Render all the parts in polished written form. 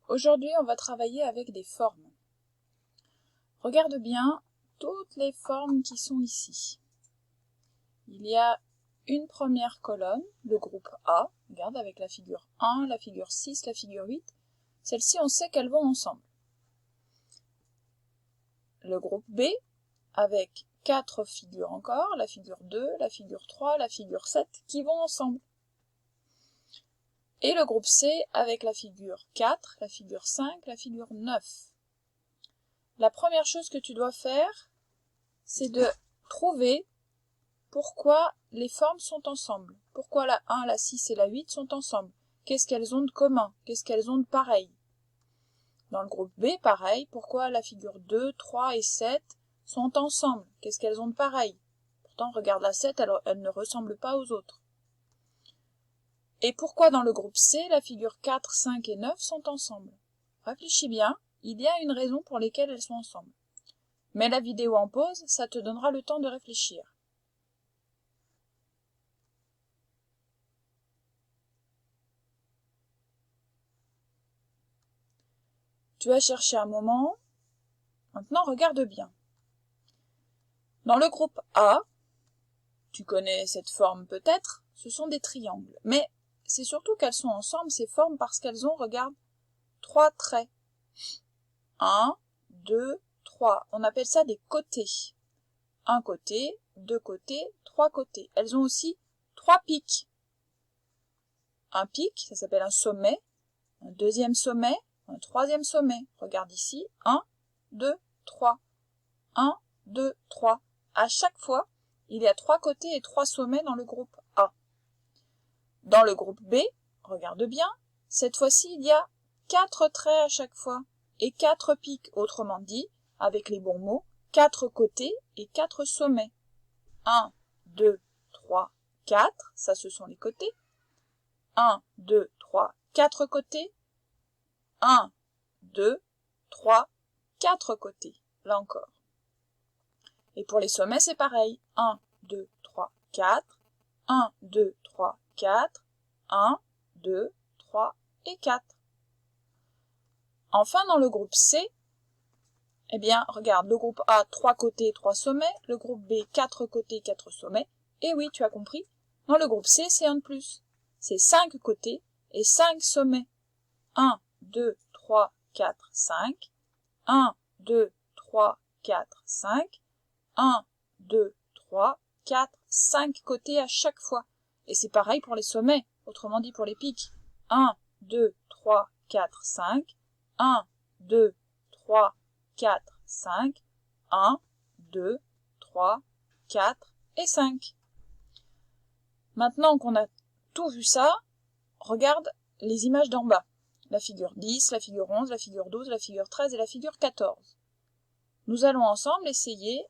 Aujourd'hui, on va travailler avec des formes. Regarde bien toutes les formes qui sont ici. Il y a une première colonne, le groupe A, regarde avec la figure 1, la figure 6, la figure 8. Celles-ci, on sait qu'elles vont ensemble. Le groupe B, avec 4 figures encore, la figure 2, la figure 3, la figure 7, qui vont ensemble. Et le groupe C, avec la figure 4, la figure 5, la figure 9. La première chose que tu dois faire, c'est de trouver pourquoi les formes sont ensemble. Pourquoi la 1, la 6 et la 8 sont ensemble. Qu'est-ce qu'elles ont de commun? Qu'est-ce qu'elles ont de pareil? Dans le groupe B, pareil. Pourquoi la figure 2, 3 et 7 sont ensemble? Qu'est-ce qu'elles ont de pareil? Pourtant, regarde la 7, elle ne ressemble pas aux autres. Et pourquoi dans le groupe C, la figure 4, 5 et 9 sont ensemble? Réfléchis bien, il y a une raison pour laquelle elles sont ensemble. Mets la vidéo en pause, ça te donnera le temps de réfléchir. Tu as cherché un moment. Maintenant, regarde bien. Dans le groupe A, tu connais cette forme peut-être, ce sont des triangles. Mais c'est surtout qu'elles sont ensemble, ces formes, parce qu'elles ont, regarde, 3 traits. 1, 2, 3. On appelle ça des côtés. Un côté, 2 côtés, 3 côtés. Elles ont aussi 3 pics. Un pic, ça s'appelle un sommet. Un deuxième sommet, un troisième sommet. Regarde ici. 1, 2, 3. 1, 2, 3. À chaque fois, il y a 3 côtés et 3 sommets dans le groupe A. Dans le groupe B, regarde bien, cette fois-ci, il y a 4 traits à chaque fois et 4 pics, autrement dit, avec les bons mots, 4 côtés et 4 sommets. 1, 2, 3, 4, ça ce sont les côtés. 1, 2, 3, 4 côtés. 1, 2, 3, 4 côtés, là encore. Et pour les sommets, c'est pareil. 1, 2, 3, 4. 1, 2, 3, 4. 1, 2, 3 et 4. Enfin, dans le groupe C, eh bien, regarde, le groupe A, 3 côtés, 3 sommets. Le groupe B, 4 côtés, 4 sommets. Et oui, tu as compris, dans le groupe C, c'est un de plus. C'est 5 côtés et 5 sommets. 1, 2, 3, 4, 5. 1, 2, 3, 4, 5. 1, 2, 3, 4, 5 côtés à chaque fois. Et c'est pareil pour les sommets, autrement dit pour les pics. 1, 2, 3, 4, 5. 1, 2, 3, 4, 5. 1, 2, 3, 4 et 5. Maintenant qu'on a tout vu ça, regarde les images d'en bas. La figure 10, la figure 11, la figure 12, la figure 13 et la figure 14. Nous allons ensemble essayer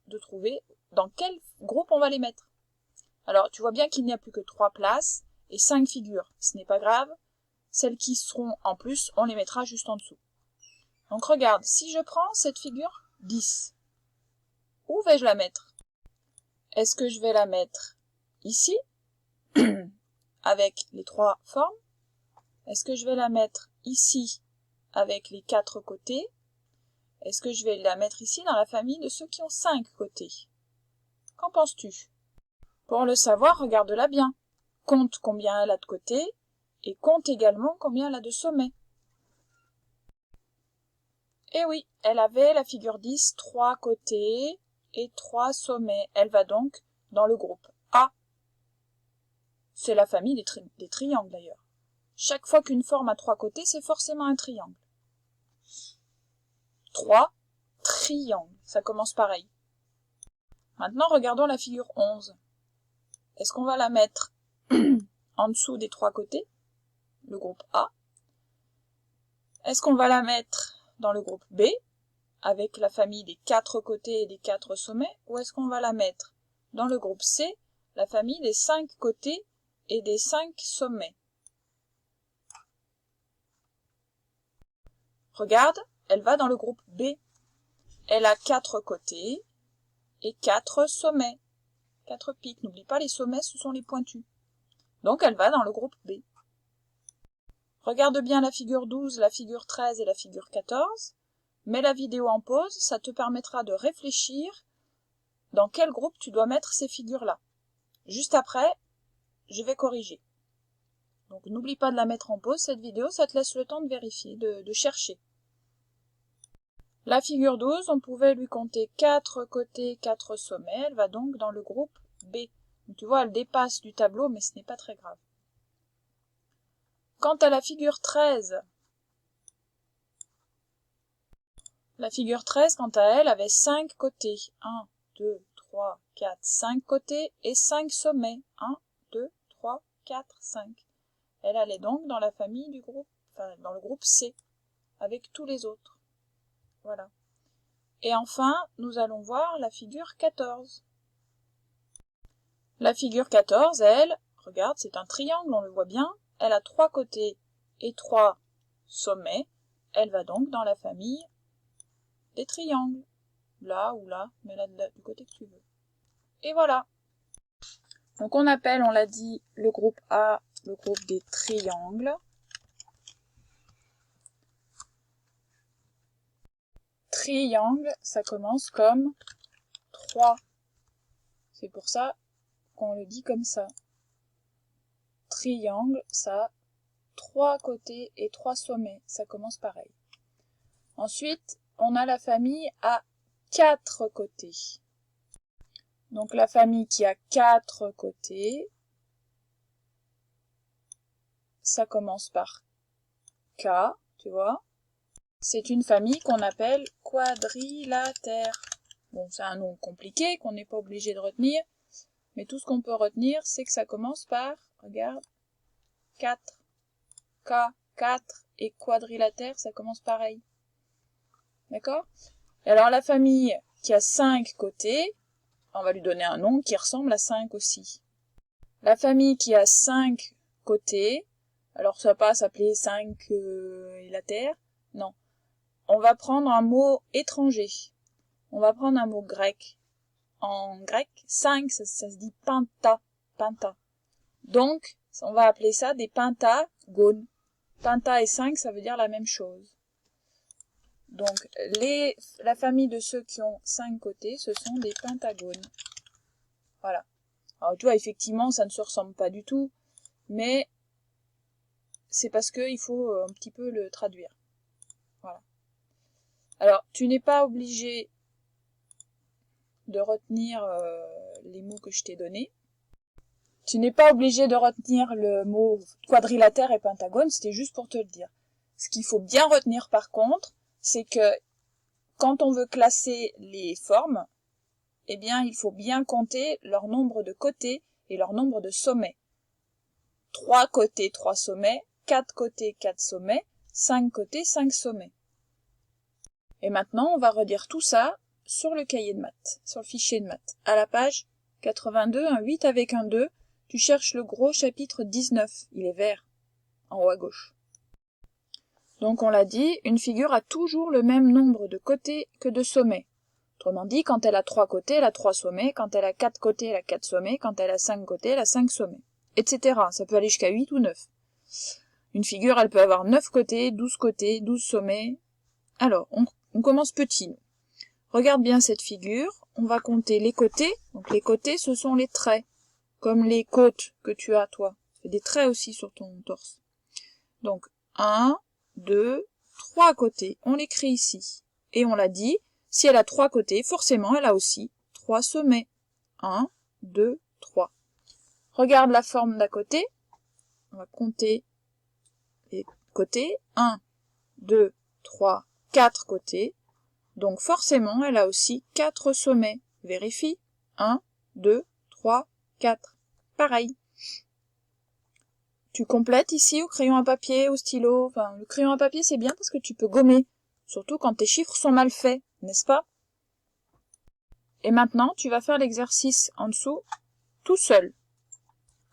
de trouver dans quel groupe on va les mettre. Alors, tu vois bien qu'il n'y a plus que 3 places et 5 figures. Ce n'est pas grave. Celles qui seront en plus, on les mettra juste en dessous. Donc, regarde, si je prends cette figure 10, où vais-je la mettre? Est-ce que je vais la mettre ici, avec les 3 formes? Est-ce que je vais la mettre ici, avec les 4 côtés? Est-ce que je vais la mettre ici dans la famille de ceux qui ont 5 côtés? Qu'en penses-tu? Pour le savoir, regarde-la bien. Compte combien elle a de côtés et compte également combien elle a de sommets. Eh oui, elle avait la figure 10, 3 côtés et 3 sommets. Elle va donc dans le groupe A. C'est la famille des triangles d'ailleurs. Chaque fois qu'une forme a 3 côtés, c'est forcément un triangle. 3 triangles, ça commence pareil. Maintenant, regardons la figure 11. Est-ce qu'on va la mettre en dessous des 3 côtés, le groupe A? Est-ce qu'on va la mettre dans le groupe B, avec la famille des 4 côtés et des 4 sommets, ou est-ce qu'on va la mettre dans le groupe C, la famille des 5 côtés et des 5 sommets? Regarde, elle va dans le groupe B. Elle a 4 côtés et 4 sommets. 4 pics. N'oublie pas, les sommets, ce sont les pointus. Donc, elle va dans le groupe B. Regarde bien la figure 12, la figure 13 et la figure 14. Mets la vidéo en pause, ça te permettra de réfléchir dans quel groupe tu dois mettre ces figures-là. Juste après, je vais corriger. Donc n'oublie pas de la mettre en pause, cette vidéo, ça te laisse le temps de vérifier, de chercher. La figure 12, on pouvait lui compter 4 côtés, 4 sommets, elle va donc dans le groupe B. Donc, tu vois, elle dépasse du tableau, mais ce n'est pas très grave. Quant à la figure 13, quant à elle, avait 5 côtés. 1, 2, 3, 4, 5 côtés et 5 sommets. 1, 2, 3, 4, 5. Elle allait donc dans la famille du groupe, enfin dans le groupe C, avec tous les autres. Voilà. Et enfin, nous allons voir la figure 14. La figure 14, elle, regarde, c'est un triangle, on le voit bien. Elle a 3 côtés et 3 sommets. Elle va donc dans la famille des triangles. Là ou là, mais là du côté que tu veux. Et voilà. Donc on appelle, on l'a dit, le groupe A, le groupe des triangles. Triangle, ça commence comme 3. C'est pour ça qu'on le dit comme ça. Triangle, ça a 3 côtés et 3 sommets. Ça commence pareil. Ensuite, on a la famille à 4 côtés. Donc la famille qui a 4 côtés, ça commence par K, tu vois. C'est une famille qu'on appelle quadrilatère. Bon, c'est un nom compliqué qu'on n'est pas obligé de retenir, mais tout ce qu'on peut retenir, c'est que ça commence par, regarde, 4. K, 4 et quadrilatère, ça commence pareil. D'accord? Et alors la famille qui a 5 côtés, on va lui donner un nom qui ressemble à 5 aussi. La famille qui a 5 côtés, alors ça va pas s'appeler 5 et la terre, non. On va prendre un mot étranger. On va prendre un mot grec. En grec, 5, ça se dit penta, penta. Donc, on va appeler ça des pentagones. Penta et 5, ça veut dire la même chose. Donc, la famille de ceux qui ont 5 côtés, ce sont des pentagones. Voilà. Alors, tu vois, effectivement, ça ne se ressemble pas du tout, mais c'est parce qu'il faut un petit peu le traduire. Voilà. Alors, tu n'es pas obligé de retenir les mots que je t'ai donnés. Tu n'es pas obligé de retenir le mot quadrilatère et pentagone, c'était juste pour te le dire. Ce qu'il faut bien retenir par contre, c'est que quand on veut classer les formes, eh bien, il faut bien compter leur nombre de côtés et leur nombre de sommets. 3 côtés, 3 sommets, 4 côtés, 4 sommets, 5 côtés, 5 sommets. Et maintenant, on va redire tout ça sur le cahier de maths, sur le fichier de maths. À la page 82, un 8 avec un 2, tu cherches le gros chapitre 19, il est vert, en haut à gauche. Donc on l'a dit, une figure a toujours le même nombre de côtés que de sommets. Autrement dit, quand elle a 3 côtés, elle a 3 sommets, quand elle a 4 côtés, elle a 4 sommets, quand elle a 5 côtés, elle a 5 sommets, etc. Ça peut aller jusqu'à 8 ou 9. Une figure, elle peut avoir 9 côtés, 12 côtés, 12 sommets. Alors, on commence petit. Regarde bien cette figure, on va compter les côtés. Donc les côtés, ce sont les traits, comme les côtes que tu as, toi. C'est des traits aussi sur ton torse. Donc, 1, 2, 3 côtés. On l'écrit ici. Et on l'a dit, si elle a 3 côtés, forcément, elle a aussi 3 sommets. 1, 2, 3. Regarde la forme d'à côté. On va compter les côtés. 1, 2, 3, 4 côtés. Donc forcément, elle a aussi 4 sommets. Vérifie. 1, 2, 3, 4. Pareil. Tu complètes ici au crayon à papier, au stylo. Enfin, le crayon à papier, c'est bien parce que tu peux gommer. Surtout quand tes chiffres sont mal faits, n'est-ce pas? Et maintenant, tu vas faire l'exercice en dessous tout seul.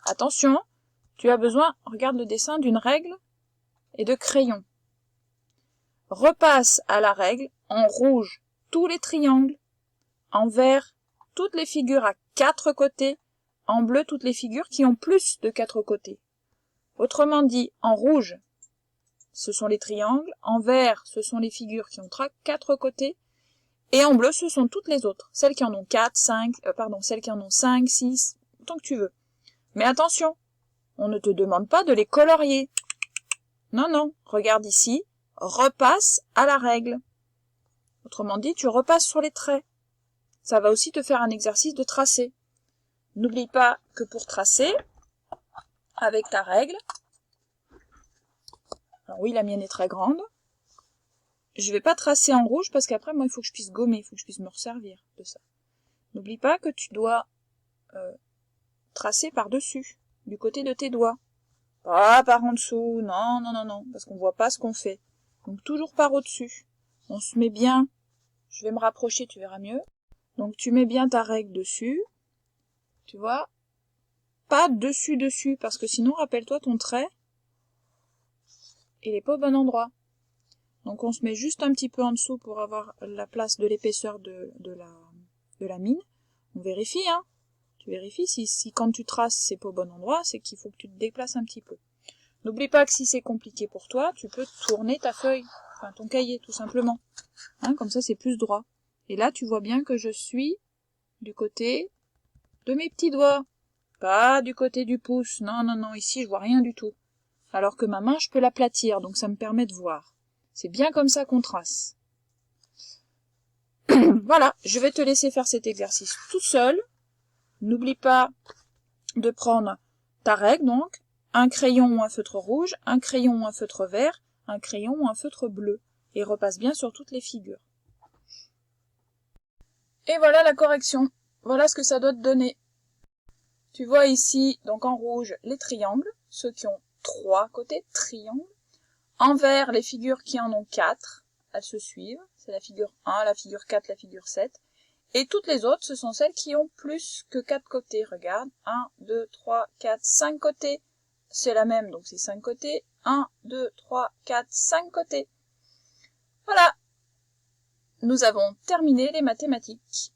Attention, tu as besoin, regarde le dessin, d'une règle et de crayon. Repasse à la règle en rouge tous les triangles, en vert toutes les figures à 4 côtés, en bleu toutes les figures qui ont plus de 4 côtés. Autrement dit, en rouge, ce sont les triangles. En vert, ce sont les figures qui ont 4 côtés. Et en bleu, ce sont toutes les autres. Celles qui en ont 5, 6, autant que tu veux. Mais attention, on ne te demande pas de les colorier. Non, non, regarde ici, repasse à la règle. Autrement dit, tu repasses sur les traits. Ça va aussi te faire un exercice de tracer. N'oublie pas que pour tracer, avec ta règle, alors oui, la mienne est très grande, je vais pas tracer en rouge parce qu'après, moi, il faut que je puisse gommer, il faut que je puisse me resservir de ça. N'oublie pas que tu dois tracer par-dessus, du côté de tes doigts. Pas par en dessous, non, non, non, non, parce qu'on voit pas ce qu'on fait. Donc toujours par au-dessus. On se met bien, je vais me rapprocher, tu verras mieux. Donc tu mets bien ta règle dessus, tu vois, pas dessus, parce que sinon, rappelle-toi ton trait, il est pas au bon endroit. Donc on se met juste un petit peu en dessous pour avoir la place de l'épaisseur de la mine. On vérifie, hein. Tu vérifies si quand tu traces c'est pas au bon endroit, c'est qu'il faut que tu te déplaces un petit peu. N'oublie pas que si c'est compliqué pour toi, tu peux tourner ta feuille, enfin ton cahier tout simplement. Hein, comme ça c'est plus droit. Et là tu vois bien que je suis du côté de mes petits doigts, pas du côté du pouce. Non, non, non, ici je vois rien du tout. Alors que ma main je peux l'aplatir, donc ça me permet de voir. C'est bien comme ça qu'on trace. Voilà, je vais te laisser faire cet exercice tout seul. N'oublie pas de prendre ta règle, donc, un crayon ou un feutre rouge, un crayon ou un feutre vert, un crayon ou un feutre bleu. Et repasse bien sur toutes les figures. Et voilà la correction. Voilà ce que ça doit te donner. Tu vois ici, donc en rouge, les triangles, ceux qui ont 3 côtés, triangles. En vert, les figures qui en ont 4, elles se suivent. C'est la figure 1, la figure 4, la figure 7. Et toutes les autres, ce sont celles qui ont plus que 4 côtés. Regarde, 1, 2, 3, 4, 5 côtés. C'est la même, donc c'est 5 côtés. 1, 2, 3, 4, 5 côtés. Voilà. Nous avons terminé les mathématiques.